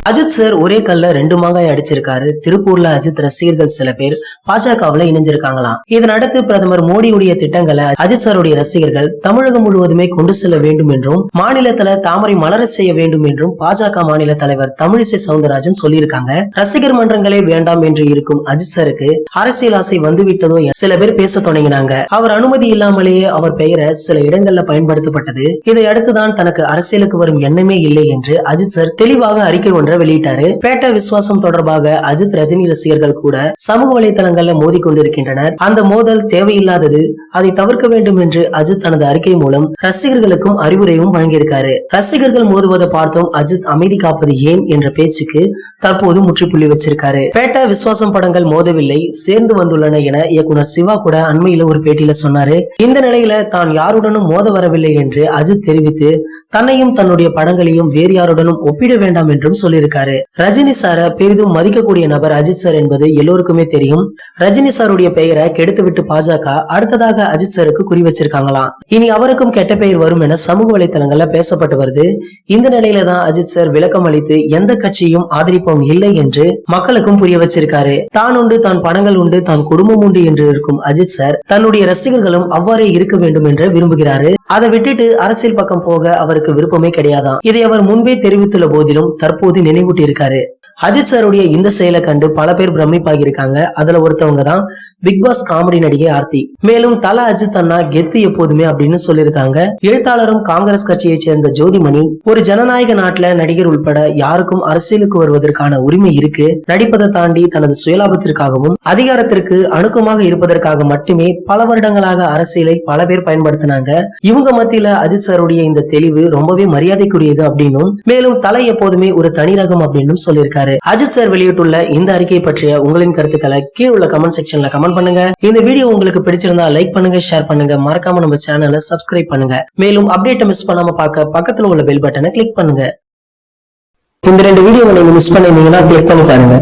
Ajith sir ஒரே கல்ல 2 மாங்காய் அடிச்சிருக்காரு. திருப்பூர்ல அஜித் ரசிகர்கள் சில பேர் பாஜகவுல இணைஞ்சிருக்காங்களாம். இதனடுத்து பிரதமர் மோடியுடைய திட்டங்களை அஜித் சாருடைய ரசிகர்கள் தமிழகம் முழுவதுமே கொண்டு செல்ல வேண்டும் என்றும், மாநிலத்துல தாமரை மலர செய்ய வேண்டும் என்றும் பாஜக மாநில தலைவர் தமிழிசை சவுந்தரராஜன் சொல்லியிருக்காங்க. ரசிகர் மன்றங்களே வேண்டாம் என்று இருக்கும் அஜித் சாருக்கு அரசியல் ஆசை வந்துவிட்டதோ சில பேர் பேச தொடங்கினாங்க. அவர் அனுமதி இல்லாமலேயே அவர் பெயரை சில இடங்கள்ல பயன்படுத்தப்பட்டது. இதை அடுத்துதான் தனக்கு அரசியலுக்கு வரும் எண்ணமே இல்லை என்று அஜித் சார் தெளிவாக அறிக்கை ஒன்றை வெளியிட்டாரு. பேட்ட விசுவாசம் தொடர்பாக அஜித் ரஜினி ரசிகர்கள் கூட சமூக வலைதளங்கள்ல மோதி கொண்டிருக்கின்றனர். அந்த மோதல் தேவையில்லாதது, அதை தவிர்க்க வேண்டும் என்று அஜித் தனது அறிக்கை மூலம் ரசிகர்களுக்கும் அறிவுரையும் வழங்கியிருக்காரு. ரசிகர்கள் மோதுவதை பார்த்தும் அஜித் அமைதி காப்பது ஏன் என்ற பேச்சுக்கு தற்போது முற்றுப்புள்ளி வச்சிருக்காரு. பேட்ட விசுவாசம் படங்கள் மோதவில்லை, சேர்ந்து வந்துள்ளன என இயக்குனர் சிவா கூட அண்மையில ஒரு பேட்டியில சொன்னாரு. இந்த நிலையில தான் யாருடனும் மோத வரவில்லை என்று அஜித் தெரிவித்து தன்னையும் தன்னுடைய படங்களையும் வேறு யாருடனும் ஒப்பிட வேண்டாம் என்றும் சொல்லியிருக்காரு. ரஜினி சார பெரிதும் மதிக்கக்கூடிய நபர் அஜித் சார் என்பது எல்லோருக்குமே தெரியும். ரஜினி சாருடைய பெயரை கெடுத்துவிட்டு பாஜக அடுத்ததாக அஜித் சாருக்கு குறி வச்சிருக்காங்களாம். இனி அவருக்கும் கெட்ட பெயர் வரும் என சமூக வலைதளங்கள்ல பேசப்பட்டு வருது. இந்த நிலையில தான் அஜித் சார் விளக்கம் அளித்து எந்த கட்சியும் ஆதரிப்போம் இல்லை என்று மக்களுக்கும் புரிய வச்சிருக்காரு. தான் உண்டு, தான் படங்கள் உண்டு, தான் குடும்பம் உண்டு என்று இருக்கும் அஜித் சார் தன்னுடைய ரசிகர்களும் அவ்வாறே இருக்க வேண்டும் என்று விரும்புகிறாரு. அதை விட்டுட்டு அரசியல் பக்கம் போக அவருக்கு விருப்பமே கிடையாதாம். இதை அவர் முன்பே தெரிவித்துள்ள போதிலும் தற்போது நினைவூட்டி இருக்காரு. அஜித் சாருடைய இந்த செயலை கண்டு பல பேர் பிரமிப்பாகி இருக்காங்க. அதுல ஒருத்தவங்க தான் பிக் பாஸ் காமெடி நடிகை ஆர்த்தி. மேலும் தல அஜித் அண்ணா கெத்து எப்போதுமே அப்படின்னு சொல்லியிருக்காங்க. எழுத்தாளரும் காங்கிரஸ் கட்சியை சேர்ந்த ஜோதிமணி, ஒரு ஜனநாயக நாட்டுல நடிகர் உட்பட யாருக்கும் அரசியலுக்கு வருவதற்கான உரிமை இருக்கு. நடிப்பதை தாண்டி தனது சுயலாபத்திற்காகவும் அதிகாரத்திற்கு அணுக்கமாக இருப்பதற்காக மட்டுமே பல வருடங்களாக அரசியலை பல பேர் பயன்படுத்தினாங்க. இவங்க மத்தியில அஜித் சாருடைய இந்த தெளிவு ரொம்பவே மரியாதைக்குரியது அப்படின்னும், மேலும் தலை எப்போதுமே ஒரு தனி ரகம் அப்படின்னு சொல்லியிருக்காரு. அஜித் சார் வெளியிட்டுள்ள இந்த அறிக்கை பற்றிய உங்களின் கருத்துக்களை கீழே உள்ள கமெண்ட் செக்ஷன்ல கமெண்ட் பண்ணுங்க. இந்த வீடியோ உங்களுக்கு பிடிச்சிருந்தா லைக் பண்ணுங்க, ஷேர் பண்ணுங்க, மறக்காம நம்ம சேனலை சப்ஸ்கிரைப் பண்ணுங்க. மேலும் அப்டேட்டை மிஸ் பண்ணாம பார்க்க பக்கத்துல உள்ள பெல் பட்டனை கிளிக் பண்ணுங்க. இந்த 2 வீடியோ நீங்க மிஸ் பண்ணிருந்தீங்கன்னா கிளிக் பண்ணி பாருங்க.